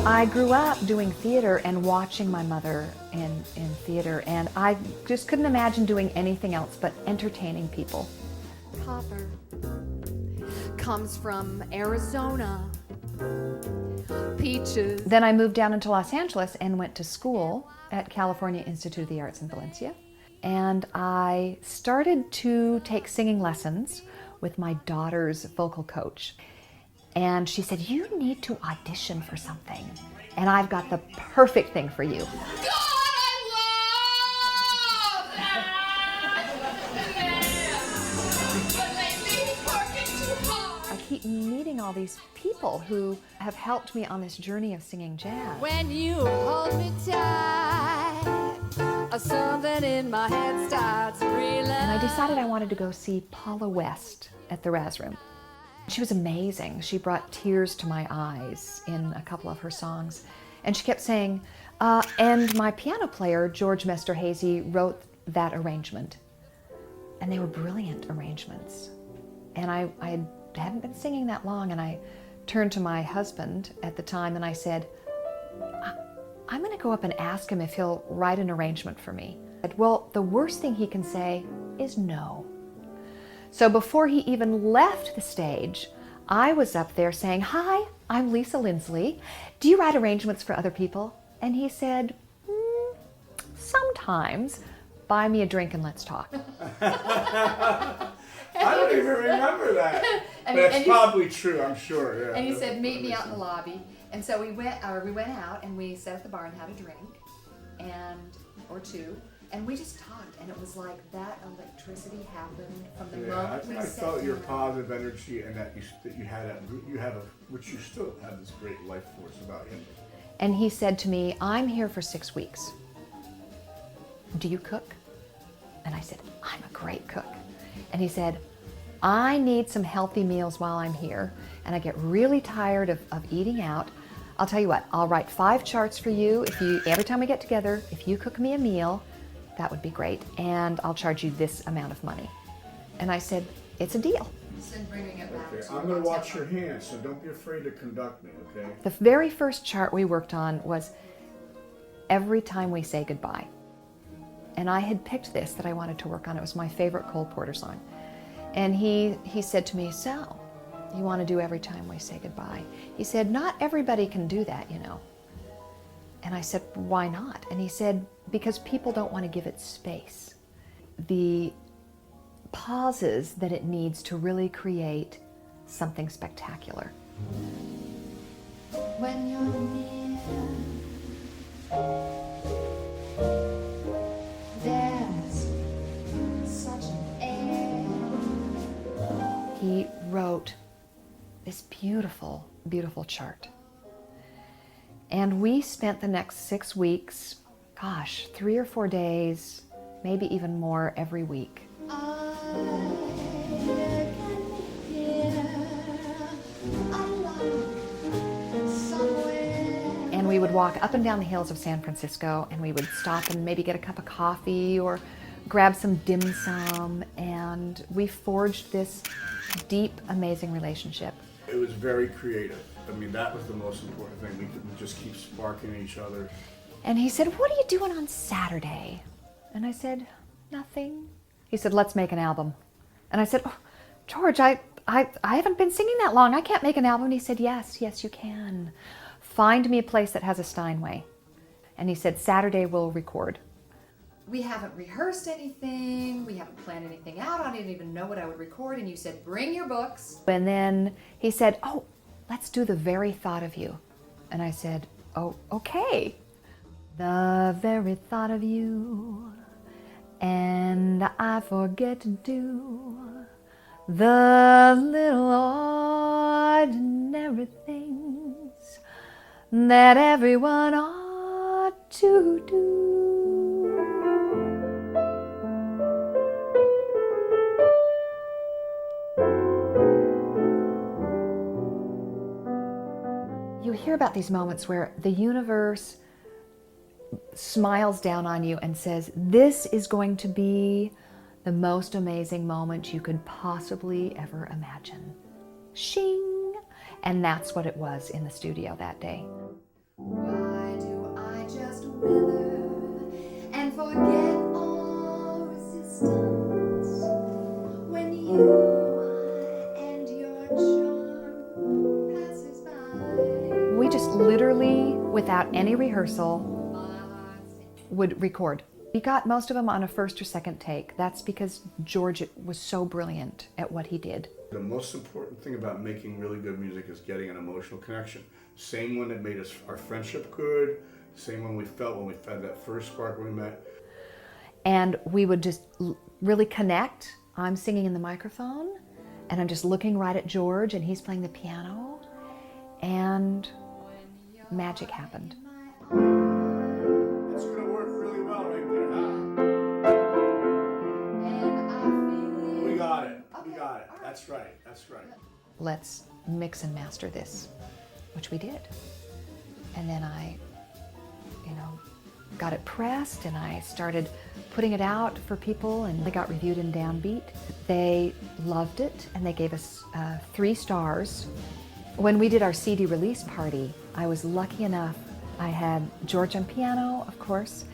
I grew up doing theater and watching my mother in theater, and I just couldn't imagine doing anything else but entertaining people. Copper comes from Arizona. Peaches. Then I moved down into Los Angeles and went to school at California Institute of the Arts in Valencia. And I started to take singing lessons with my daughter's vocal coach. And she said, "You need to audition for something, and I've got the perfect thing for you." I keep meeting all these people who have helped me on this journey of singing jazz. When you hold me tight, something in my head starts reeling. And I decided I wanted to go see Paula West at the Raz Room. She was amazing. She brought tears to my eyes in a couple of her songs. And she kept saying, and my piano player, George Mesterhazy, wrote that arrangement. And they were brilliant arrangements. And I hadn't been singing that long, and I turned to my husband at the time and I said, "I'm going to go up and ask him if he'll write an arrangement for me." I said, "Well, the worst thing he can say is no." So before he even left the stage, I was up there saying, "Hi, I'm Lisa Lindsley. Do you write arrangements for other people?" And he said, "Sometimes. Buy me a drink and let's talk." I don't even remember that. But it's probably true, I'm sure. Yeah, and he said, "Meet me out in the lobby." And so we went out and we sat at the bar and had a drink or two. And we just talked, and it was like that electricity happened from the moment we I sat felt your down. positive energy, and that you have which you still have this great life force about you. And he said to me, "I'm here for 6 weeks. Do you cook?" And I said, "I'm a great cook." And he said, "I need some healthy meals while I'm here, and I get really tired of eating out. I'll tell you what, I'll write 5 charts for you. Every time we get together, if you cook me a meal, that would be great, and I'll charge you this amount of money." And I said, "It's a deal." Bringing it back Okay, to I'm going to watch your hands, so don't be afraid to conduct me, okay? The very first chart we worked on was Everytime We Say Goodbye. And I had picked this that I wanted to work on. It was my favorite Cole Porter song. And he said to me, "So, you want to do Everytime We Say Goodbye?" He said, "Not everybody can do that, you know." And I said, "Why not?" And he said, "Because people don't want to give it space. The pauses that it needs to really create something spectacular." When you're near, there's such an air. He wrote this beautiful, beautiful chart. And we spent the next 6 weeks, 3 or 4 days, maybe even more every week. And we would walk up and down the hills of San Francisco, and we would stop and maybe get a cup of coffee or grab some dim sum, and we forged this deep, amazing relationship. It was very creative. I mean, that was the most important thing. We could just keep sparking each other. And he said, "What are you doing on Saturday?" And I said, "Nothing." He said, "Let's make an album." And I said, "Oh, George, I haven't been singing that long. I can't make an album." And he said, yes, you can. Find me a place that has a Steinway." And he said, "Saturday we'll record." We haven't rehearsed anything. We haven't planned anything out. I didn't even know what I would record. And you said, "Bring your books." And then he said, "Oh, let's do The Very Thought of You." And I said, "Oh, okay." The very thought of you, and I forget to do the little ordinary things that everyone ought to do. You hear about these moments where the universe smiles down on you and says, "This is going to be the most amazing moment you could possibly ever imagine." Shing! And that's what it was in the studio that day. Why do I just wither and forget all resistance when you and your charm passes by? We just literally, without any rehearsal, My heart's would record. We got most of them on a first or second take. That's because George was so brilliant at what he did. The most important thing about making really good music is getting an emotional connection. Same one that made us our friendship good, same one we felt when we had that first spark when we met. And we would just really connect. I'm singing in the microphone, and I'm just looking right at George, and he's playing the piano, and magic happened. It's gonna work really well right there, huh? and I feel We got it. Okay, We got it. all right. That's right. That's right. Let's mix and master this, which we did. And then I, got it pressed, and I started putting it out for people, and they got reviewed in Downbeat. They loved it, and they gave us 3 stars. When we did our CD release party, I was lucky enough. I had George on piano, of course,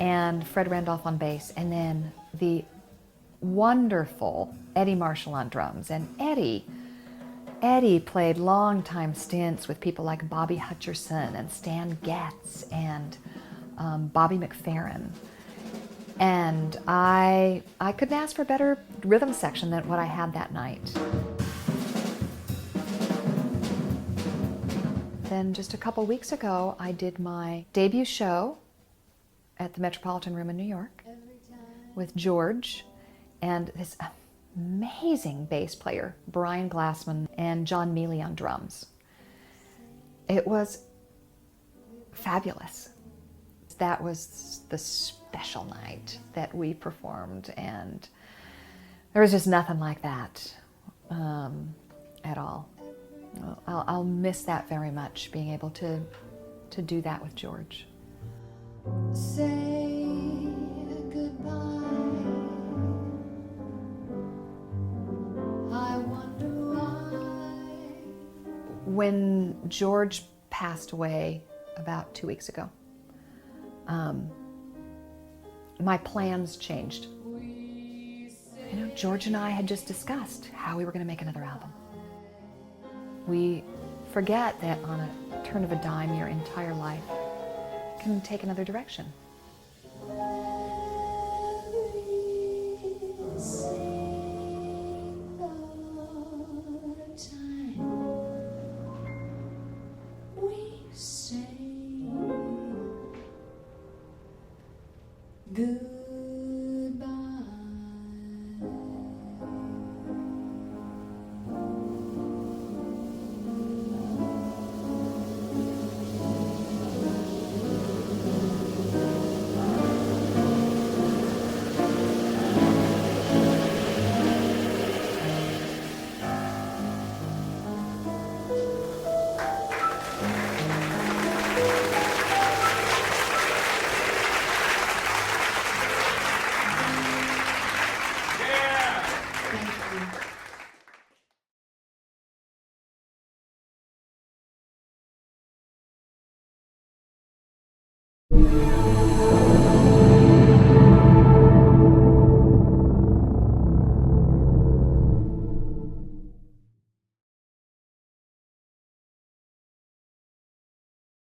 and Fred Randolph on bass, and then the wonderful Eddie Marshall on drums. And Eddie played long-time stints with people like Bobby Hutcherson and Stan Getz and Bobby McFerrin. And I couldn't ask for a better rhythm section than what I had that night. Then just a couple weeks ago, I did my debut show at the Metropolitan Room in New York with George and this amazing bass player, Brian Glassman, and John Mealy on drums. It was fabulous. That was the special night that we performed, and there was just nothing like that at all. I'll miss that very much, being able to do that with George. say goodbye. I wonder why. When George passed away about 2 weeks ago, my plans changed. George and I had just discussed how we were going to make another album. We forget that on a turn of a dime, your entire life can take another direction. Thank you.